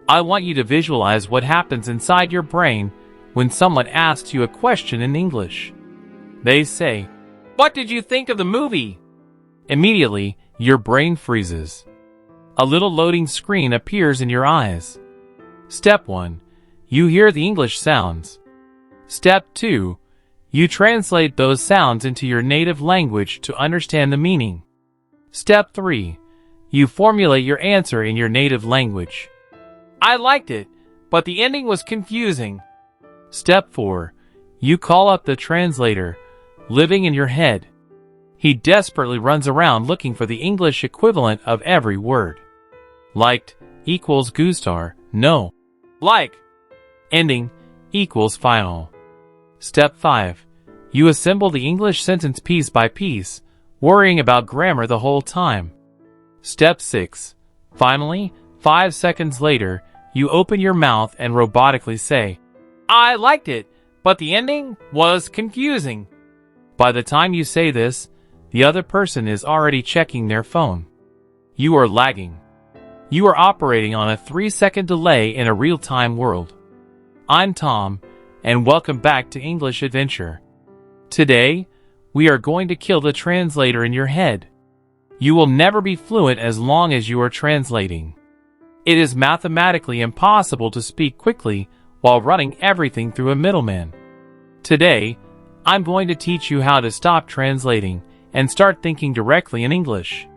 I want you to visualize what happens inside your brain when someone asks you a question in English. They say, "What did you think of the movie?" Immediately, your brain freezes. A little loading screen appears in your eyes. Step 1. You hear the English sounds. Step 2. You translate those sounds into your native language to understand the meaning. Step 3. You formulate your answer in your native language. "I liked it, but the ending was confusing." Step 4. You call up the translator, living in your head. He desperately runs around looking for the English equivalent of every word. Liked equals gustar, no. Like. Ending equals final. Step 5. You assemble the English sentence piece by piece, worrying about grammar the whole time. Step 6. Finally, 5 seconds later, you open your mouth and robotically say, "I liked it, but the ending was confusing." By the time you say this, the other person is already checking their phone. You are lagging. You are operating on a 3-second delay in a real-time world. I'm Tom, and welcome back to English Adventure. Today, we are going to kill the translator in your head. You will never be fluent as long as you are translating. It is mathematically impossible to speak quickly while running everything through a middleman. Today, I'm going to teach you how to stop translating and start thinking directly in English.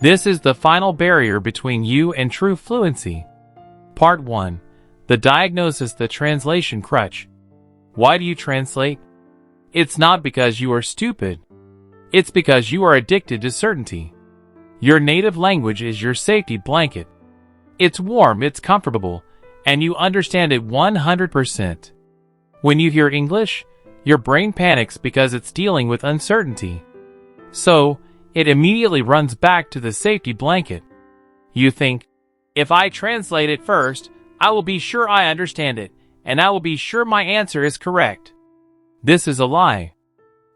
This is the final barrier between you and true fluency. Part 1. The diagnosis, the translation crutch. Why do you translate? It's not because you are stupid. It's because you are addicted to certainty. Your native language is your safety blanket. It's warm, it's comfortable, and you understand it 100%. When you hear English, your brain panics because it's dealing with uncertainty. So, it immediately runs back to the safety blanket. You think, if I translate it first, I will be sure I understand it, and I will be sure my answer is correct. This is a lie.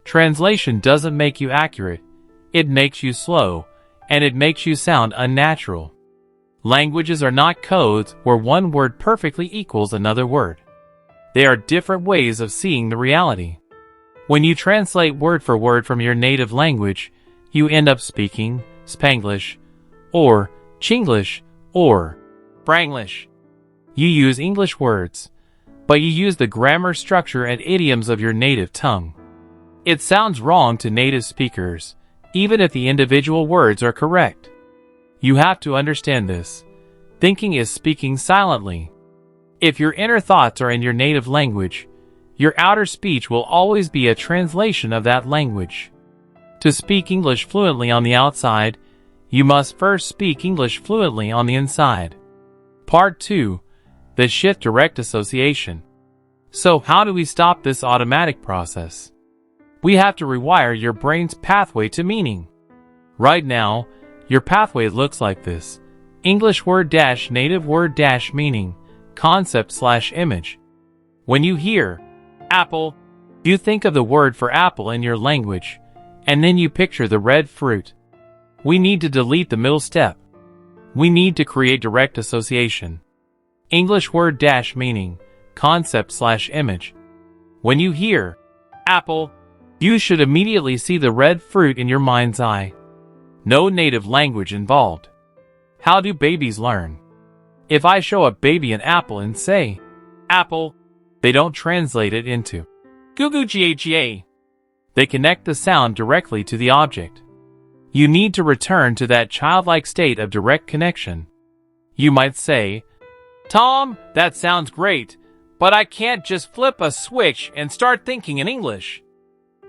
Translation doesn't make you accurate. It makes you slow, and it makes you sound unnatural. Languages are not codes where one word perfectly equals another word. They are different ways of seeing the reality. When you translate word for word from your native language, you end up speaking Spanglish, or Chinglish, or Branglish. You use English words, but you use the grammar structure and idioms of your native tongue. It sounds wrong to native speakers, even if the individual words are correct. You have to understand this. Thinking is speaking silently. If your inner thoughts are in your native language, your outer speech will always be a translation of that language. To speak English fluently on the outside, you must first speak English fluently on the inside. Part 2. The shift direct association. So how do we stop this automatic process? We have to rewire your brain's pathway to meaning. Right now, your pathway looks like this. English word dash native word dash meaning, concept slash image. When you hear apple, you think of the word for apple in your language, and then you picture the red fruit. We need to delete the middle step. We need to create direct association. English word dash meaning, concept slash image. When you hear apple, you should immediately see the red fruit in your mind's eye. No native language involved. How do babies learn? If I show a baby an apple and say, apple, they don't translate it into goo-goo-ga-ga. They connect the sound directly to the object. You need to return to that childlike state of direct connection. You might say, Tom, that sounds great, but I can't just flip a switch and start thinking in English.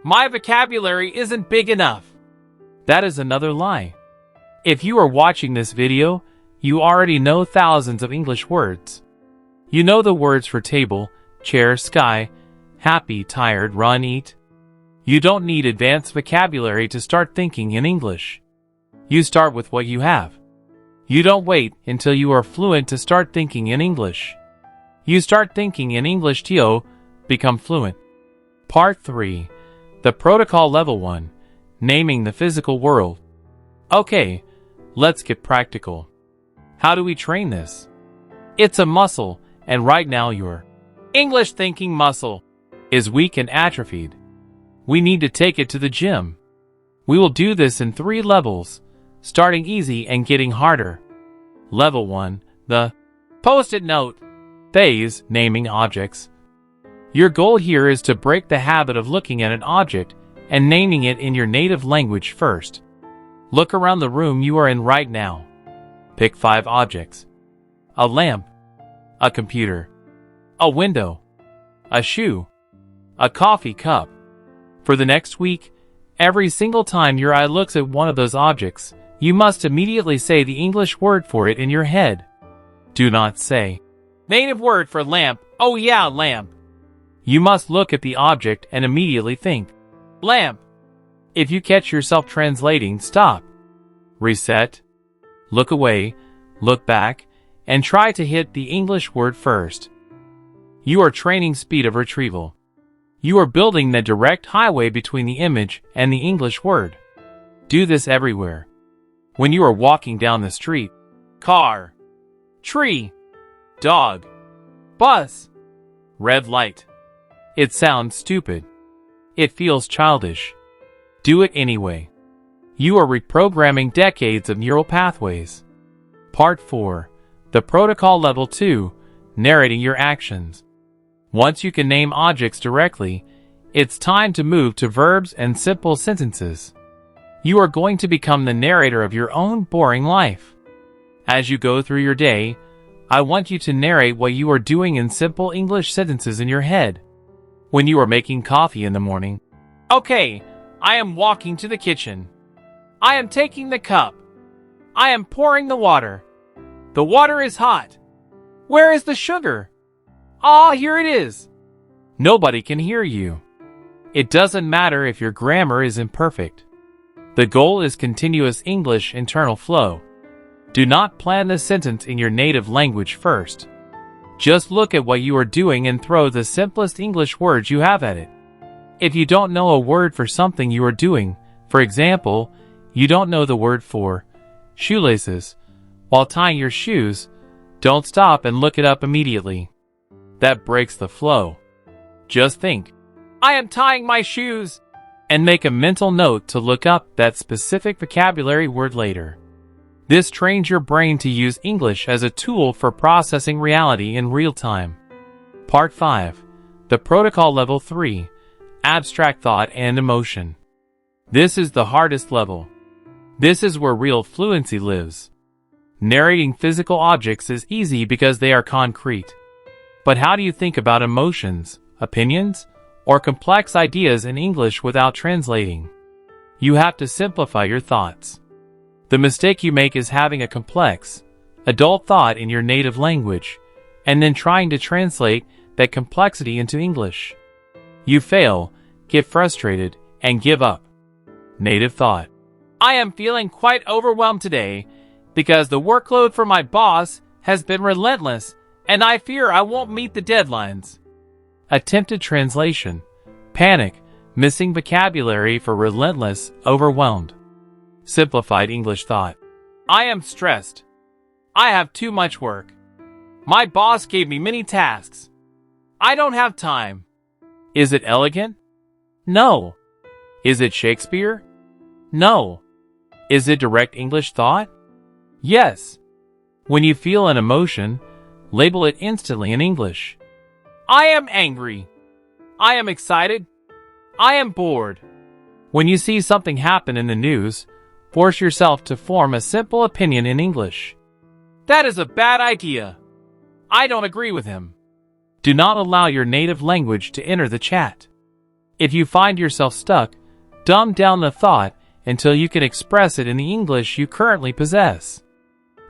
My vocabulary isn't big enough. That is another lie. If you are watching this video, you already know thousands of English words. You know the words for table, chair, sky, happy, tired, run, eat. You don't need advanced vocabulary to start thinking in English. You start with what you have. You don't wait until you are fluent to start thinking in English. You start thinking in English to become fluent. Part 3. The Protocol Level 1. Naming the physical world. Okay, let's get practical. How do we train this? It's a muscle, and right now your English thinking muscle is weak and atrophied. We need to take it to the gym. We will do this in 3 levels, starting easy and getting harder. Level 1, the Post-it note phase, naming objects. Your goal here is to break the habit of looking at an object and naming it in your native language first. Look around the room you are in right now. Pick 5 objects. A lamp, a computer, a window, a shoe, a coffee cup. For the next week, every single time your eye looks at one of those objects, you must immediately say the English word for it in your head. Do not say, native word for lamp, oh yeah, lamp. You must look at the object and immediately think, lamp. If you catch yourself translating, stop. Reset. Look away, look back, and try to hit the English word first. You are training speed of retrieval. You are building the direct highway between the image and the English word. Do this everywhere. When you are walking down the street, car, tree, dog, bus, red light. It sounds stupid. It feels childish. Do it anyway. You are reprogramming decades of neural pathways. Part 4. The Protocol Level 2, Narrating Your Actions. Once you can name objects directly, it's time to move to verbs and simple sentences. You are going to become the narrator of your own boring life. As you go through your day, I want you to narrate what you are doing in simple English sentences in your head. When you are making coffee in the morning, okay, I am walking to the kitchen. I am taking the cup. I am pouring the water. The water is hot. Where is the sugar? Ah, here it is. Nobody can hear you. It doesn't matter if your grammar is imperfect. The goal is continuous English internal flow. Do not plan the sentence in your native language first. Just look at what you are doing and throw the simplest English words you have at it. If you don't know a word for something you are doing, for example, you don't know the word for shoelaces, while tying your shoes, don't stop and look it up immediately. That breaks the flow. Just think, I am tying my shoes, and make a mental note to look up that specific vocabulary word later. This trains your brain to use English as a tool for processing reality in real time. Part 5. The Protocol Level 3, Abstract Thought and Emotion. This is the hardest level. This is where real fluency lives. Narrating physical objects is easy because they are concrete. But how do you think about emotions, opinions, or complex ideas in English without translating? You have to simplify your thoughts. The mistake you make is having a complex, adult thought in your native language, and then trying to translate that complexity into English. You fail, get frustrated, and give up. Native thought. I am feeling quite overwhelmed today because the workload for my boss has been relentless and I fear I won't meet the deadlines. Attempted translation. Panic, missing vocabulary for relentless, overwhelmed. Simplified English thought. I am stressed. I have too much work. My boss gave me many tasks. I don't have time. Is it elegant? No. Is it Shakespeare? No. Is it direct English thought? Yes. When you feel an emotion, label it instantly in English. I am angry. I am excited. I am bored. When you see something happen in the news, force yourself to form a simple opinion in English. That is a bad idea. I don't agree with him. Do not allow your native language to enter the chat. If you find yourself stuck, dumb down the thought until you can express it in the English you currently possess.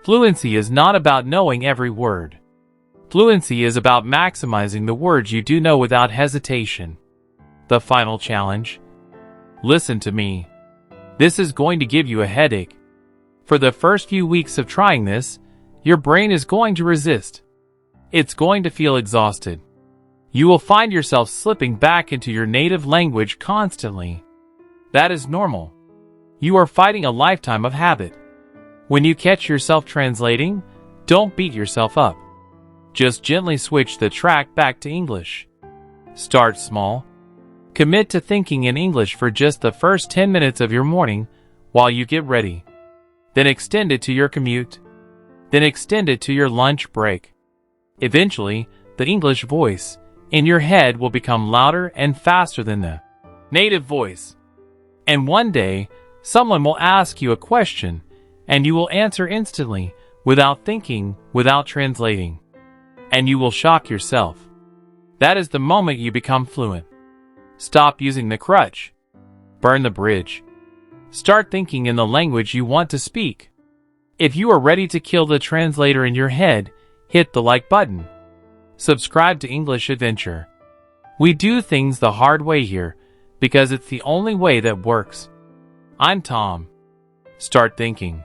Fluency is not about knowing every word. Fluency is about maximizing the words you do know without hesitation. The final challenge. Listen to me. This is going to give you a headache. For the first few weeks of trying this, your brain is going to resist. It's going to feel exhausted. You will find yourself slipping back into your native language constantly. That is normal. You are fighting a lifetime of habit. When you catch yourself translating, don't beat yourself up. Just gently switch the track back to English. Start small. Commit to thinking in English for just the first 10 minutes of your morning while you get ready. Then extend it to your commute. Then extend it to your lunch break. Eventually, the English voice in your head will become louder and faster than the native voice. And one day, someone will ask you a question, and you will answer instantly, without thinking, without translating. And you will shock yourself. That is the moment you become fluent. Stop using the crutch. Burn the bridge. Start thinking in the language you want to speak. If you are ready to kill the translator in your head, hit the like button. Subscribe to English Adventure. We do things the hard way here because it's the only way that works. I'm Tom. Start thinking.